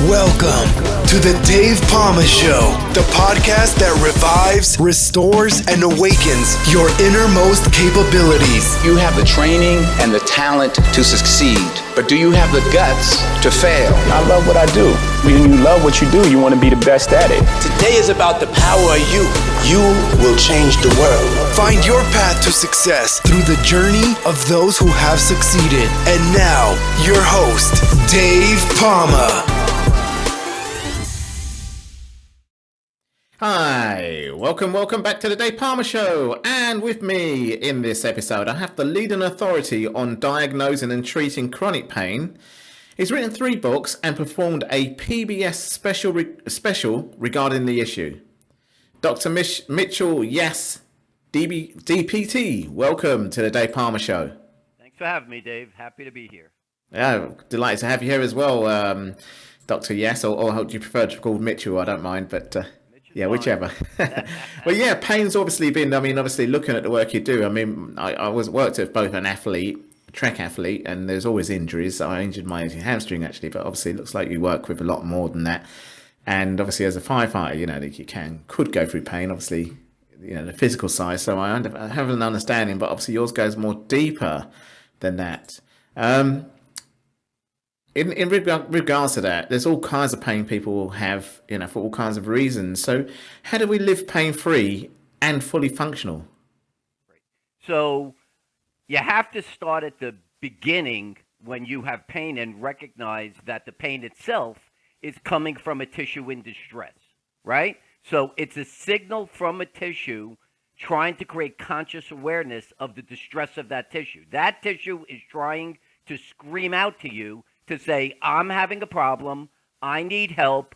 Welcome to the Dave Palma Show, the podcast that revives, restores, and awakens your innermost capabilities. You have the training and the talent to succeed, but do you have the guts to fail? I love what I do. When you love what you do, you want to be the best at it. Today is about the power of you. You will change the world. Find your path to success through the journey of those who have succeeded. And now, your host, Dave Palma. Hi, welcome back to the Dave Palma Show. And with me in this episode, I have the leading authority on diagnosing and treating chronic pain. He's written 3 books and performed a PBS special regarding the issue. Dr. Mitchell Yass, DPT, welcome to the Dave Palma Show. Thanks for having me, Dave. Happy to be here. Yeah, delighted to have you here as well, Dr. Yass, or do you prefer to be called Mitchell? I don't mind, but yeah, whichever. Well, yeah, pain's obviously been, obviously looking at the work you do, I worked as both an athlete, track athlete, and there's always injuries. I injured my hamstring actually, but obviously it looks like you work with a lot more than that. And obviously as a firefighter, you could go through pain, obviously, the physical side. So I have an understanding, but obviously yours goes more deeper than that. In regards to that, there's all kinds of pain people will have, for all kinds of reasons. So how do we live pain-free and fully functional? So you have to start at the beginning when you have pain and recognize that the pain itself is coming from a tissue in distress, right? So it's a signal from a tissue trying to create conscious awareness of the distress of that tissue. That tissue is trying to scream out to you to say, I'm having a problem, I need help,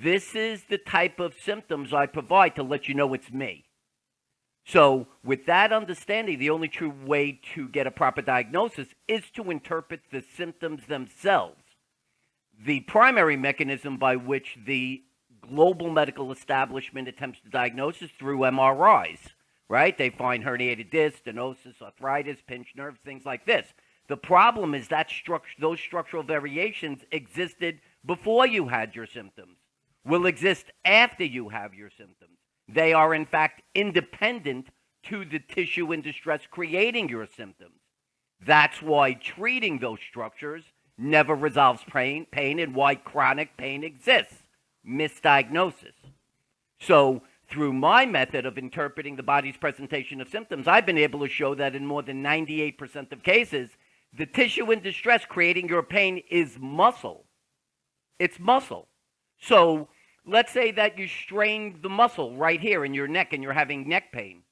this is the type of symptoms I provide to let you know it's me. So with that understanding, the only true way to get a proper diagnosis is to interpret the symptoms themselves. The primary mechanism by which the global medical establishment attempts to diagnose is through MRIs, right? They find herniated disc, stenosis, arthritis, pinched nerves, things like this. The problem is that those structural variations existed before you had your symptoms, will exist after you have your symptoms. They are, in fact, independent to the tissue in distress creating your symptoms. That's why treating those structures never resolves pain and why chronic pain exists. Misdiagnosis. So, through my method of interpreting the body's presentation of symptoms, I've been able to show that in more than 98% of cases, the tissue in distress creating your pain is muscle. It's muscle. So let's say that you strained the muscle right here in your neck and you're having neck pain.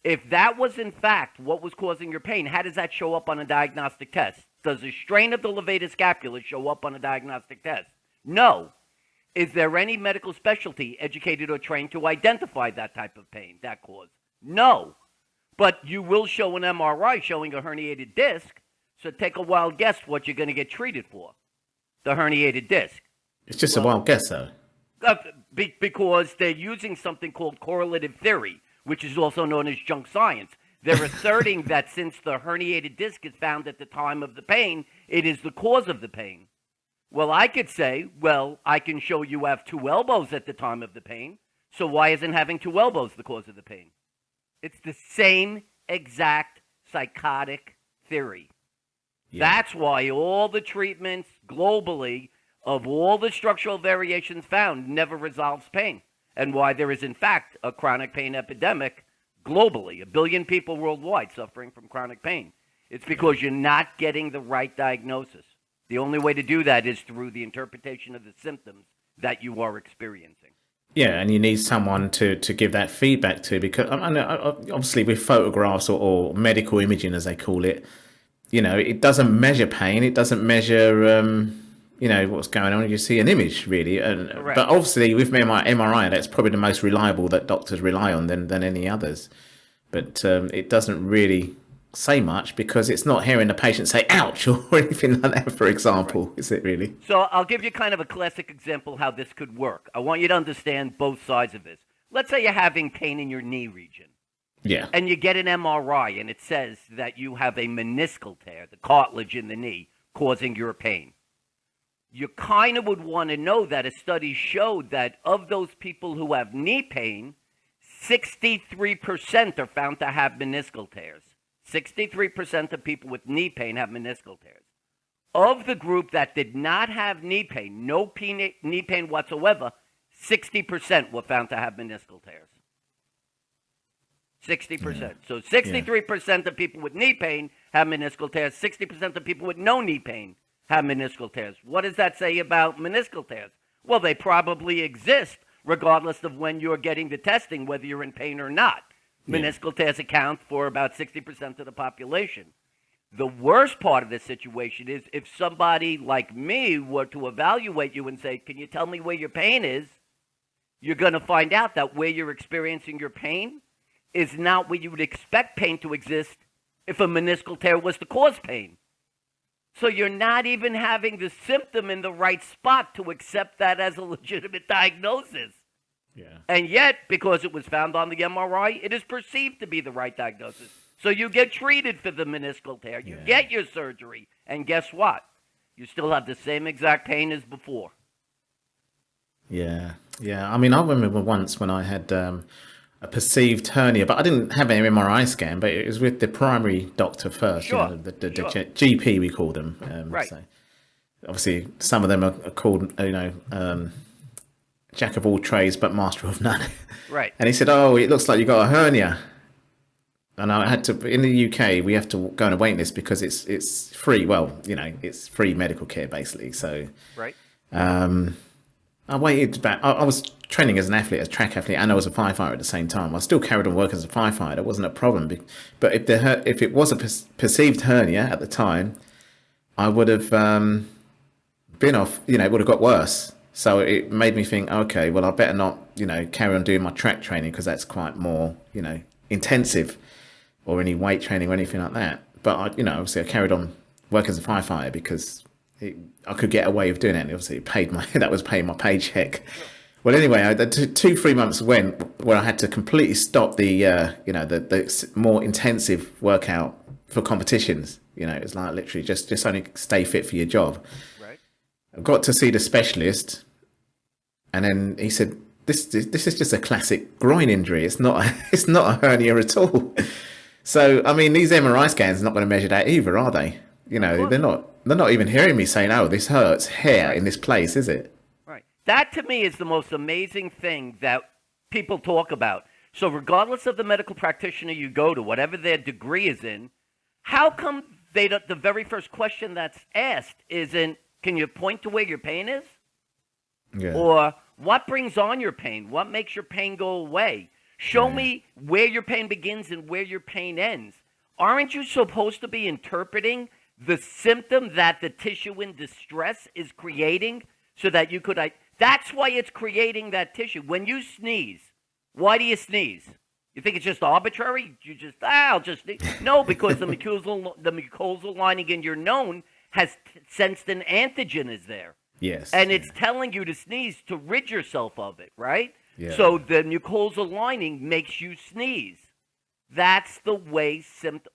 If that was in fact what was causing your pain, how does that show up on a diagnostic test? Does a strain of the levator scapula show up on a diagnostic test? No. Is there any medical specialty educated or trained to identify that type of pain, that cause? No. But you will show an MRI showing a herniated disc. So take a wild guess what you're going to get treated for. The herniated disc. It's just a wild guess, though. Because they're using something called correlative theory, which is also known as junk science. They're asserting that since the herniated disc is found at the time of the pain, it is the cause of the pain. Well, I could say, I can show you have 2 elbows at the time of the pain. So why isn't having 2 elbows the cause of the pain? It's the same exact psychotic theory. Yeah. That's why all the treatments globally of all the structural variations found never resolves pain, and why there is in fact a chronic pain epidemic globally, 1 billion people worldwide suffering from chronic pain. It's because you're not getting the right diagnosis. The only way to do that is through the interpretation of the symptoms that you are experiencing. Yeah, and you need someone to give that feedback to, because obviously with photographs or medical imaging, as they call it, it doesn't measure pain. It doesn't measure, what's going on. You see an image, really. But obviously, with MRI, that's probably the most reliable that doctors rely on than any others. But it doesn't really say much because it's not hearing the patient say, ouch, or anything like that, for example, is it really? So I'll give you kind of a classic example how this could work. I want you to understand both sides of this. Let's say you're having pain in your knee region. Yeah. And you get an MRI and it says that you have a meniscal tear, the cartilage in the knee, causing your pain. you kind of would want to know that a study showed that of those people who have knee pain, 63% are found to have meniscal tears. 63% of people with knee pain have meniscal tears. Of the group that did not have knee pain, no knee pain whatsoever, 60% were found to have meniscal tears. 60%. Yeah. So 63% of people with knee pain have meniscal tears. 60% of people with no knee pain have meniscal tears. What does that say about meniscal tears? Well, they probably exist regardless of when you're getting the testing, whether you're in pain or not. Yeah. Meniscal tears account for about 60% of the population. The worst part of this situation is if somebody like me were to evaluate you and say, can you tell me where your pain is? You're going to find out that where you're experiencing your pain is not where you would expect pain to exist if a meniscal tear was to cause pain. So you're not even having the symptom in the right spot to accept that as a legitimate diagnosis. Yeah. And yet, because it was found on the MRI, it is perceived to be the right diagnosis. So you get treated for the meniscal tear. You get your surgery. And guess what? You still have the same exact pain as before. Yeah. Yeah. I mean, I remember once when I had a perceived hernia, but I didn't have an MRI scan, but it was with the primary doctor first. Sure. You know, the GP, we call them. Right. So obviously, some of them are called, jack of all trades, but master of none. Right. And he said, oh, it looks like you got a hernia. And I had to, in the UK, we have to go on a wait list because it's free. Well, it's free medical care, basically. So, right. I waited back. I was training as an athlete, as a track athlete, and I was a firefighter at the same time. I still carried on working as a firefighter. It wasn't a problem. But if it was a perceived hernia at the time, I would have been off. It would have got worse. So it made me think, okay, well, I better not, carry on doing my track training because that's quite more, intensive, or any weight training or anything like that. But obviously I carried on working as a firefighter because I could get away with doing it. And obviously that was paying my paycheck. Well, anyway, 2-3 months went where I had to completely stop the more intensive workout for competitions. It's like literally just only stay fit for your job. Right. I got to see the specialist, and then he said, "This is just a classic groin injury. It's not a hernia at all." So I mean, these MRI scans are not going to measure that either, are they? They're not even hearing me saying, "Oh, this hurts here in this place," is it? Right. That to me is the most amazing thing that people talk about. So regardless of the medical practitioner you go to, whatever their degree is in, how come the very first question that's asked isn't, can you point to where your pain is? Yeah. Or what brings on your pain? What makes your pain go away? Show me where your pain begins and where your pain ends. Aren't you supposed to be interpreting the symptom that the tissue in distress is creating so that you could... That's why it's creating that tissue. When you sneeze, why do you sneeze? You think it's just arbitrary? You just, I'll just sneeze. No, because the mucosal lining in your nose has sensed an antigen is there. Yes. And it's telling you to sneeze to rid yourself of it, right? Yeah. So the mucosal lining makes you sneeze. That's the way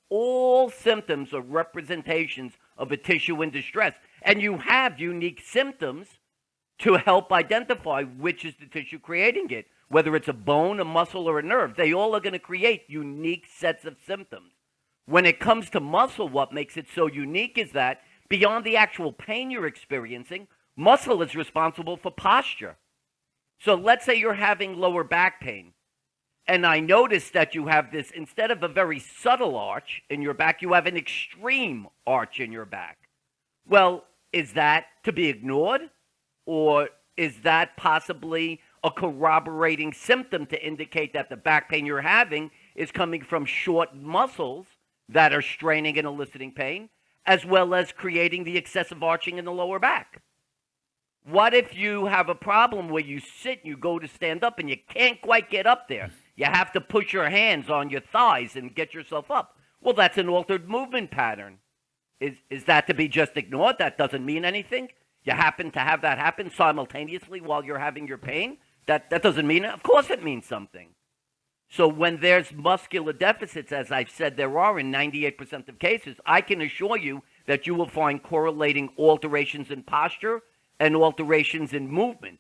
all symptoms are representations of a tissue in distress. And you have unique symptoms to help identify which is the tissue creating it. Whether it's a bone, a muscle, or a nerve, they all are going to create unique sets of symptoms. When it comes to muscle, what makes it so unique is that beyond the actual pain you're experiencing, muscle is responsible for posture. So let's say you're having lower back pain, and I notice that you have this, instead of a very subtle arch in your back, you have an extreme arch in your back. Well, is that to be ignored? Or is that possibly a corroborating symptom to indicate that the back pain you're having is coming from short muscles that are straining and eliciting pain, as well as creating the excessive arching in the lower back? What if you have a problem where you sit, you go to stand up, and you can't quite get up there? You have to push your hands on your thighs and get yourself up. Well, that's an altered movement pattern. Is that to be just ignored? That doesn't mean anything? You happen to have that happen simultaneously while you're having your pain? That doesn't mean it. Of course it means something. So when there's muscular deficits, as I've said there are in 98% of cases, I can assure you that you will find correlating alterations in posture and alterations in movement.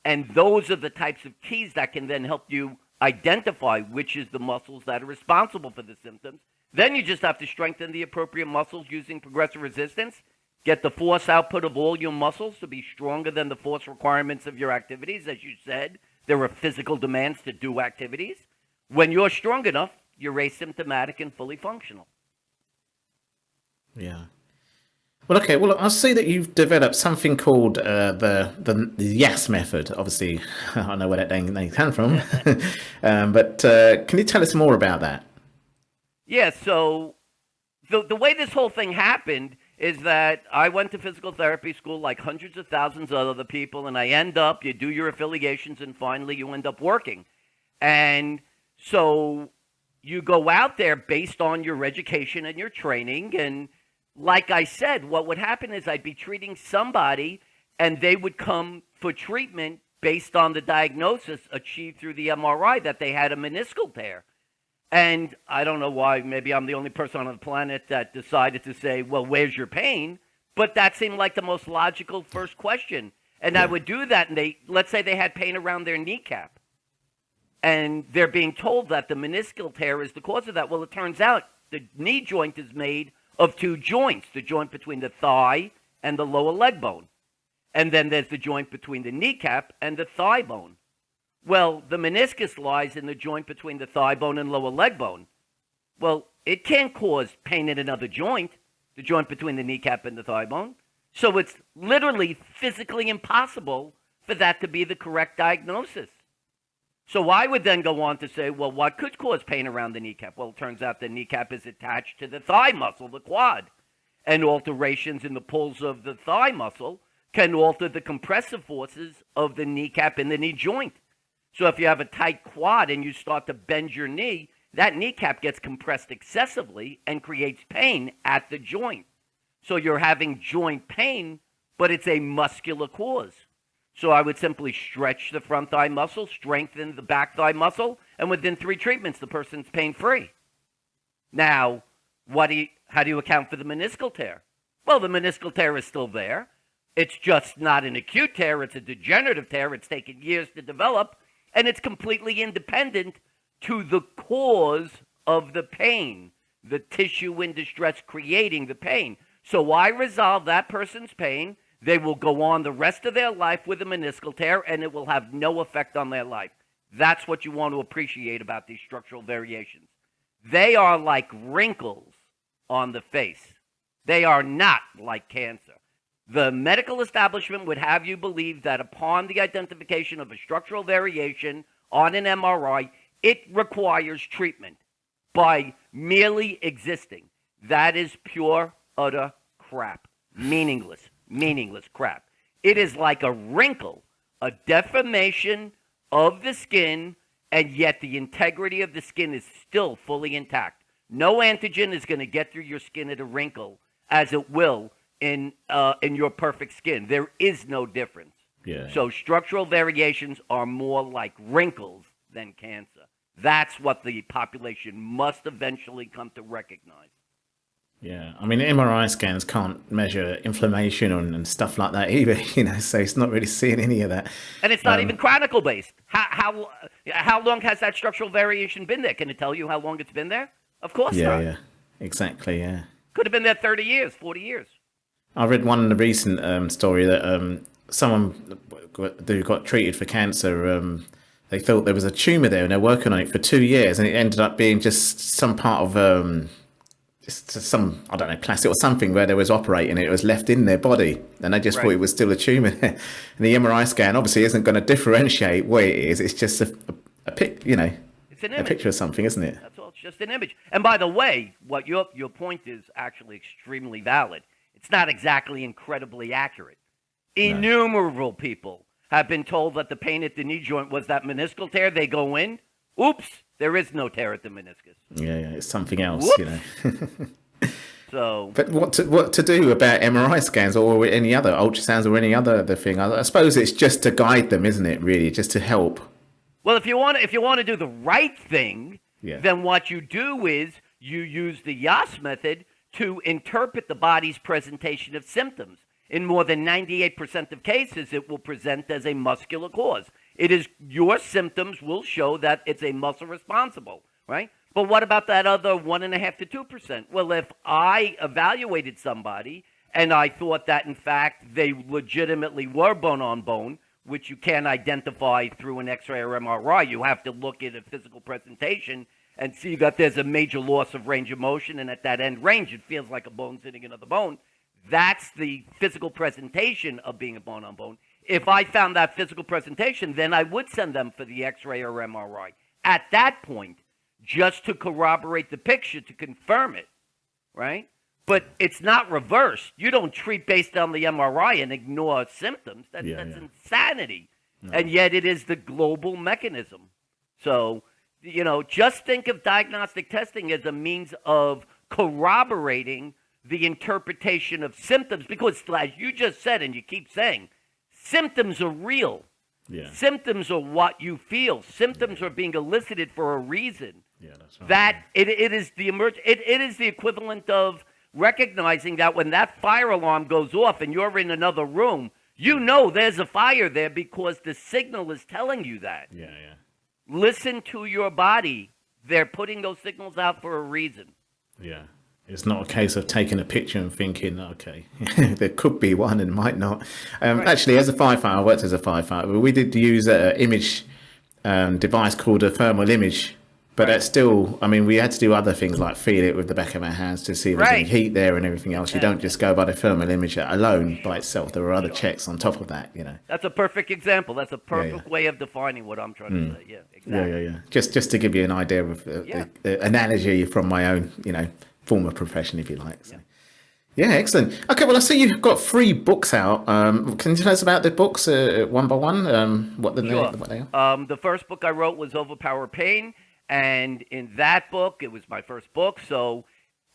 And those are the types of keys that can then help you identify which is the muscles that are responsible for the symptoms. Then you just have to strengthen the appropriate muscles using progressive resistance, get the force output of all your muscles to be stronger than the force requirements of your activities. As you said, there are physical demands to do activities. When you're strong enough, you're asymptomatic and fully functional. Yeah. Well, okay. Well, I see that you've developed something called the Yass method. Obviously, I know where that name came from. But can you tell us more about that? Yeah, so the way this whole thing happened is that I went to physical therapy school like hundreds of thousands of other people, and you do your affiliations, and finally you end up working. And so you go out there based on your education and your training, and like I said, what would happen is I'd be treating somebody, and they would come for treatment based on the diagnosis achieved through the MRI that they had a meniscal tear. And I don't know why, maybe I'm the only person on the planet that decided to say, well, where's your pain? But that seemed like the most logical first question. And I would do that, and let's say they had pain around their kneecap. And they're being told that the meniscal tear is the cause of that. Well, it turns out the knee joint is made of two joints, the joint between the thigh and the lower leg bone. And then there's the joint between the kneecap and the thigh bone. Well, the meniscus lies in the joint between the thigh bone and lower leg bone. Well, it can't cause pain in another joint, the joint between the kneecap and the thigh bone. So it's literally physically impossible for that to be the correct diagnosis. So I would then go on to say, well, what could cause pain around the kneecap? Well, it turns out the kneecap is attached to the thigh muscle, the quad. And alterations in the pulls of the thigh muscle can alter the compressive forces of the kneecap in the knee joint. So if you have a tight quad and you start to bend your knee, that kneecap gets compressed excessively and creates pain at the joint. So you're having joint pain, but it's a muscular cause. So I would simply stretch the front thigh muscle, strengthen the back thigh muscle, and within 3 treatments, the person's pain-free. Now, how do you account for the meniscal tear? Well, the meniscal tear is still there. It's just not an acute tear. It's a degenerative tear. It's taken years to develop, and it's completely independent to the cause of the pain, the tissue in distress creating the pain. So I resolve that person's pain. They will go on the rest of their life with a meniscal tear, and it will have no effect on their life. That's what you want to appreciate about these structural variations. They are like wrinkles on the face. They are not like cancer. The medical establishment would have you believe that upon the identification of a structural variation on an MRI, it requires treatment by merely existing. That is pure, utter crap. Meaningless crap. It is like a wrinkle, a deformation of the skin, and yet the integrity of the skin is still fully intact. No antigen is going to get through your skin at a wrinkle as it will in your perfect skin. There is no difference. Yeah. So structural variations are more like wrinkles than cancer. That's what the population must eventually come to recognize. Yeah, I mean, MRI scans can't measure inflammation and stuff like that either, so it's not really seeing any of that. And it's not even chronicle based. How long has that structural variation been there? Can it tell you how long it's been there? Of course not. Yeah, exactly, yeah. Could have been there 30 years, 40 years. I read one recent story that someone who got treated for cancer, they thought there was a tumour there and they're working on it for 2 years, and it ended up being just some part of just some, I don't know, plastic or something where they was operating it was left in their body, and they just thought it was still a tumour. And the MRI scan obviously isn't going to differentiate what it is. It's just a it's an image. A picture of something, isn't it? That's all. It's just an image. And by the way, what your point is actually extremely valid. It's not exactly incredibly accurate. Innumerable people have been told that the pain at the knee joint was that meniscal tear. They go in, oops, there is no tear at the meniscus. Yeah, it's something else, So, but what to do about MRI scans or any other ultrasounds or any other thing? I suppose it's just to guide them, isn't it? Really, just to help. Well, if you want to do the right thing, then what you do is you use the Yass method to interpret the body's presentation of symptoms. In more than 98% of cases, it will present as a muscular cause. It is your symptoms will show that it's a muscle responsible, right? But what about that other 1.5 to 2%? Well, if I evaluated somebody and I thought that, in fact, they legitimately were bone on bone, which you can't identify through an X-ray or MRI, you have to look at a physical presentation and see that there's a major loss of range of motion, and at that end range, it feels like a bone hitting another bone. That's the physical presentation of being a bone on bone. If I found that physical presentation, then I would send them for the X-ray or MRI. At that point, just to corroborate the picture, to confirm it, right? But it's not reversed. You don't treat based on the MRI and ignore symptoms. That's insanity. No. And yet it is the global mechanism. So, just think of diagnostic testing as a means of corroborating the interpretation of symptoms. Because, as you just said, and you keep saying, symptoms are real. Yeah. Symptoms are what you feel. Symptoms are being elicited for a reason. Yeah, that's right. That it is the equivalent of recognizing that when that fire alarm goes off and you're in another room, you know there's a fire there because the signal is telling you that. Yeah. Listen to your body. They're putting those signals out for a reason. Yeah. It's not a case of taking a picture and thinking, okay, there could be one and might not. Right. Actually, as a firefighter, I worked as a firefighter, but we did use an image device called a thermal image. But that's still, we had to do other things like feel it with the back of our hands to see if there's any heat there and everything else. You don't just go by the thermal image alone by itself. There are other checks on top of that, That's a perfect example. That's a perfect way of defining what I'm trying to say. Yeah, exactly. Yeah. Just to give you an idea of the analogy from my own, former profession, if you like. So. Yeah, excellent. Okay, well, I see you've got 3 books out. Can you tell us about the books one by one? What they are? The first book I wrote was Overpower Pain. And in that book, it was my first book, so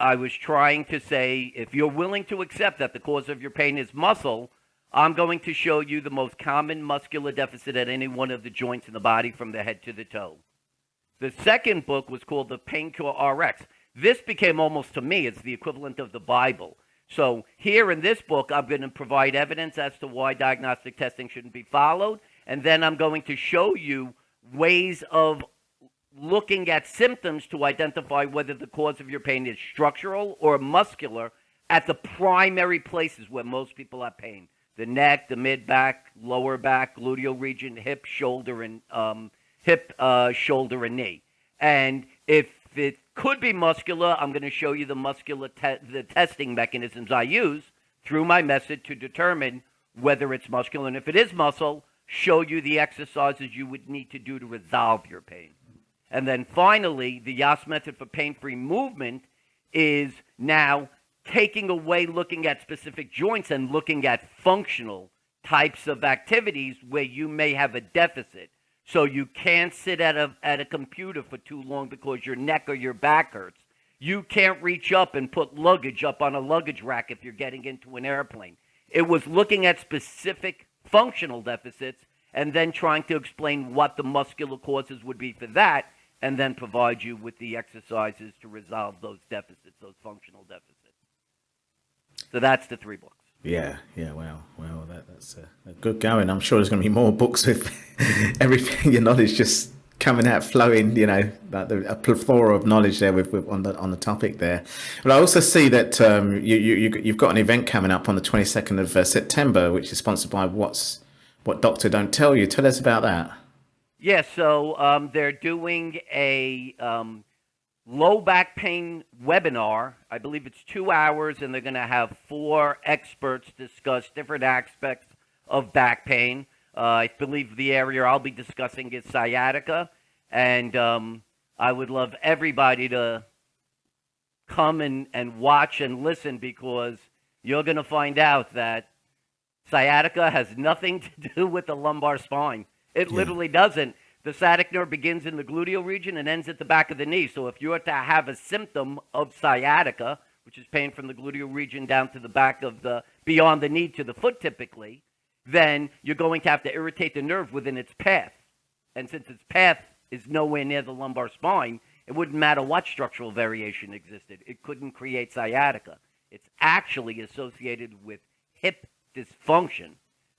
I was trying to say, if you're willing to accept that the cause of your pain is muscle, I'm going to show you the most common muscular deficit at any one of the joints in the body from the head to the toe. The second book was called the Painkiller Rx. This became almost, to me, it's the equivalent of the Bible. So here in this book, I'm going to provide evidence as to why diagnostic testing shouldn't be followed, and then I'm going to show you ways of looking at symptoms to identify whether the cause of your pain is structural or muscular at the primary places where most people have pain. The neck, the mid-back, lower back, gluteal region, hip, shoulder, and shoulder and knee. And if it could be muscular, I'm going to show you the testing mechanisms I use through my method to determine whether it's muscular. And if it is muscle, show you the exercises you would need to do to resolve your pain. And then finally, the Yass method for pain-free movement is now taking away looking at specific joints and looking at functional types of activities where you may have a deficit. So you can't sit at a computer for too long because your neck or your back hurts. You can't reach up and put luggage up on a luggage rack if you're getting into an airplane. It was looking at specific functional deficits and then trying to explain what the muscular causes would be for that, and then provide you with the exercises to resolve those deficits, those functional deficits. So that's the 3 books. Yeah, wow, that's good going. I'm sure there's going to be more books with everything, your knowledge just coming out, flowing, like a plethora of knowledge there with on the topic there. But I also see that you've got an event coming up on the 22nd of September, which is sponsored by What Doctor Don't Tell You. Tell us about that. Yeah, so they're doing a low back pain webinar. I believe it's 2 hours, and they're going to have 4 experts discuss different aspects of back pain. I believe the area I'll be discussing is sciatica, and I would love everybody to come and watch and listen, because you're going to find out that sciatica has nothing to do with the lumbar spine. It literally doesn't. The sciatic nerve begins in the gluteal region and ends at the back of the knee. So if you are to have a symptom of sciatica, which is pain from the gluteal region down to the back of beyond the knee to the foot typically, then you're going to have to irritate the nerve within its path. And since its path is nowhere near the lumbar spine, it wouldn't matter what structural variation existed. It couldn't create sciatica. It's actually associated with hip dysfunction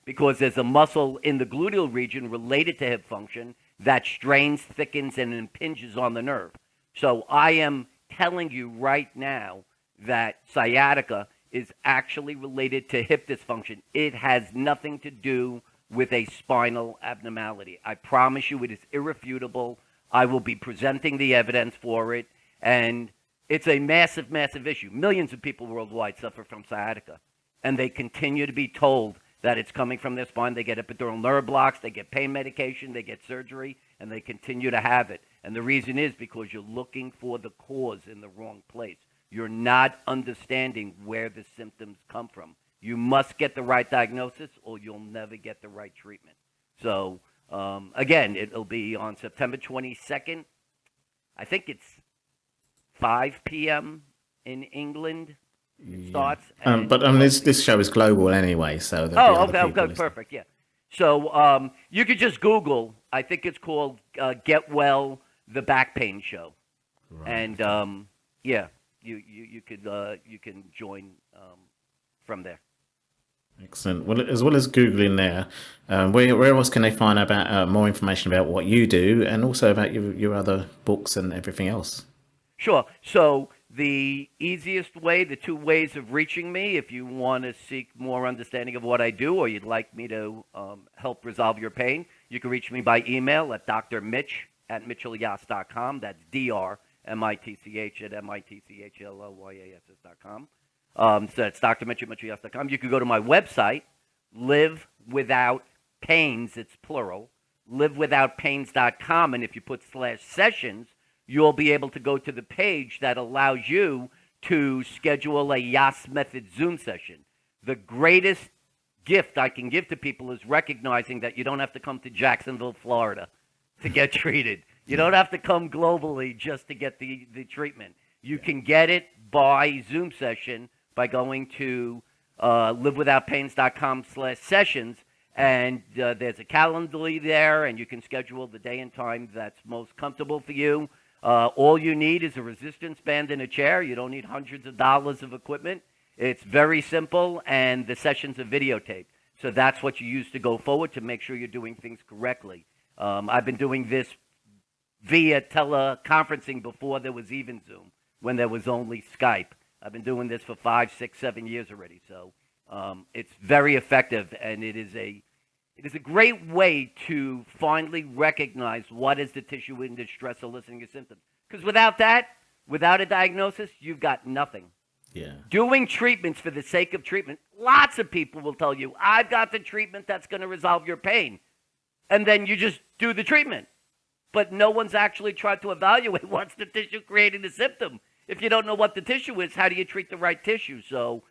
because there's a muscle in the gluteal region related to hip function that strains, thickens, and impinges on the nerve. So I am telling you right now that sciatica is actually related to hip dysfunction. It has nothing to do with a spinal abnormality. I promise you it is irrefutable. I will be presenting the evidence for it, and it's a massive, massive issue. Millions of people worldwide suffer from sciatica, and they continue to be told that it's coming from their spine. They get epidural nerve blocks, they get pain medication, they get surgery, and they continue to have it. And the reason is because you're looking for the cause in the wrong place. You're not understanding where the symptoms come from. You must get the right diagnosis or you'll never get the right treatment. So, again, it'll be on September 22nd. I think it's 5 p.m. in England. Starts. But this show is global anyway, so. Okay, perfect, yeah. So you could just Google. I think it's called "Get Well: The Back Pain Show," right. And yeah, you can join from there. Excellent. Well, as well as Googling there, where else can they find about more information about what you do and also about your other books and everything else? Sure. So the easiest way, the two ways of reaching me, if you want to seek more understanding of what I do or you'd like me to help resolve your pain, you can reach me by email at drmitch@mitchellyass.com. That's drmitch@mitchellyass.com. So that's drmitch@mitchellyass.com. You can go to my website, Live Without Pains, it's plural, livewithoutpains.com, and if you put /sessions, you'll be able to go to the page that allows you to schedule a Yass Method Zoom session. The greatest gift I can give to people is recognizing that you don't have to come to Jacksonville, Florida to get treated. You don't have to come globally just to get the treatment. You can get it by Zoom session by going to livewithoutpains.com/sessions, and there's a Calendly there, and you can schedule the day and time that's most comfortable for you. All you need is a resistance band and a chair. You don't need hundreds of dollars of equipment. It's very simple, and the sessions are videotaped. So that's what you use to go forward to make sure you're doing things correctly. I've been doing this via teleconferencing before there was even Zoom, when there was only Skype. I've been doing this for 5, 6, 7 years already. So it's very effective, and it is a great way to finally recognize what is the tissue in distress eliciting your symptoms. Because without that, without a diagnosis, you've got nothing. Yeah. Doing treatments for the sake of treatment, lots of people will tell you, I've got the treatment that's going to resolve your pain. And then you just do the treatment. But no one's actually tried to evaluate what's the tissue creating the symptom. If you don't know what the tissue is, how do you treat the right tissue? So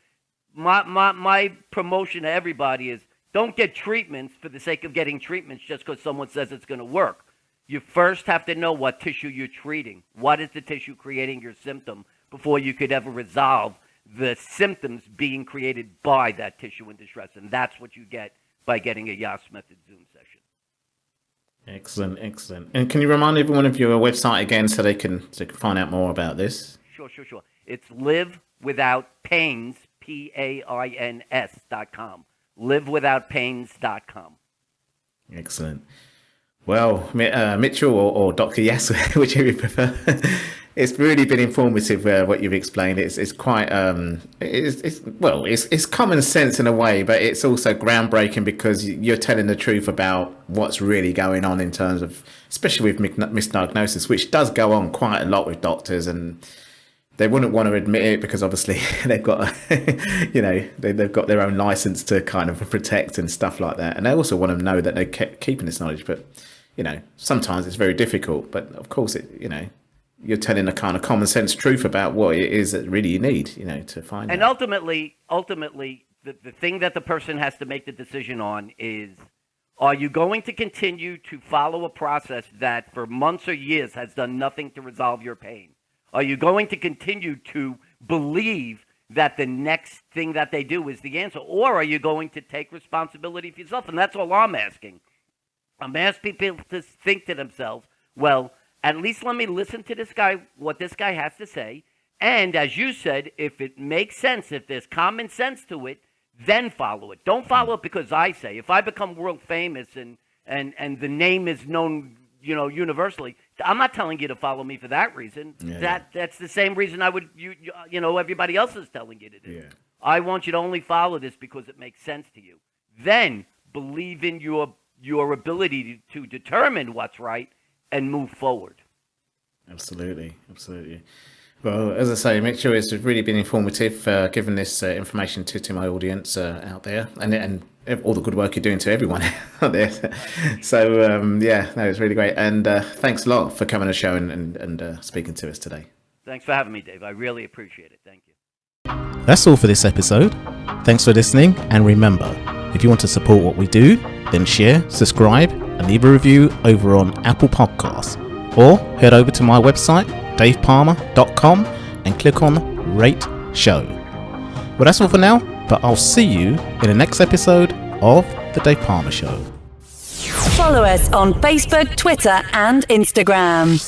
my promotion to everybody is, don't get treatments for the sake of getting treatments just because someone says it's going to work. You first have to know what tissue you're treating. What is the tissue creating your symptom before you could ever resolve the symptoms being created by that tissue in distress. And that's what you get by getting a Yass Method Zoom session. Excellent, excellent. And can you remind everyone of your website again so they can find out more about this? Sure. It's livewithoutpains, PAINS.com. livewithoutpains.com. Excellent. Well, Mitchell or Dr. Yass, whichever you prefer, it's really been informative what you've explained. It's quite it's common sense in a way, but it's also groundbreaking because you're telling the truth about what's really going on in terms of, especially with misdiagnosis, which does go on quite a lot with doctors, and they wouldn't want to admit it because obviously they've got, they've got their own license to kind of protect and stuff like that. And they also want to know that they're keeping this knowledge. But, sometimes it's very difficult. But of course, you're telling a kind of common sense truth about what it is that really you need, to find out. And ultimately, the thing that the person has to make the decision on is, are you going to continue to follow a process that for months or years has done nothing to resolve your pain? Are you going to continue to believe that the next thing that they do is the answer? Or are you going to take responsibility for yourself? And that's all I'm asking. I'm asking people to think to themselves, well, at least let me listen to this guy, what this guy has to say. And as you said, if it makes sense, if there's common sense to it, then follow it. Don't follow it because I say. If I become world famous and the name is known, universally, I'm not telling you to follow me for that reason. That's the same reason I would everybody else is telling you to do. Yeah. I want you to only follow this because it makes sense to you. Then believe in your ability to determine what's right and move forward. Absolutely. Well, as I say, Mitch, it's really been informative, giving this information to my audience out there, and all the good work you're doing to everyone out there. So, it's really great. And thanks a lot for coming on the show and speaking to us today. Thanks for having me, Dave. I really appreciate it. Thank you. That's all for this episode. Thanks for listening, and remember, if you want to support what we do, then share, subscribe, and leave a review over on Apple Podcasts, or head over to my website, davepalmer.com, and click on Rate Show. Well, that's all for now, but I'll see you in the next episode of The Dave Palmer Show. Follow us on Facebook, Twitter, and Instagram.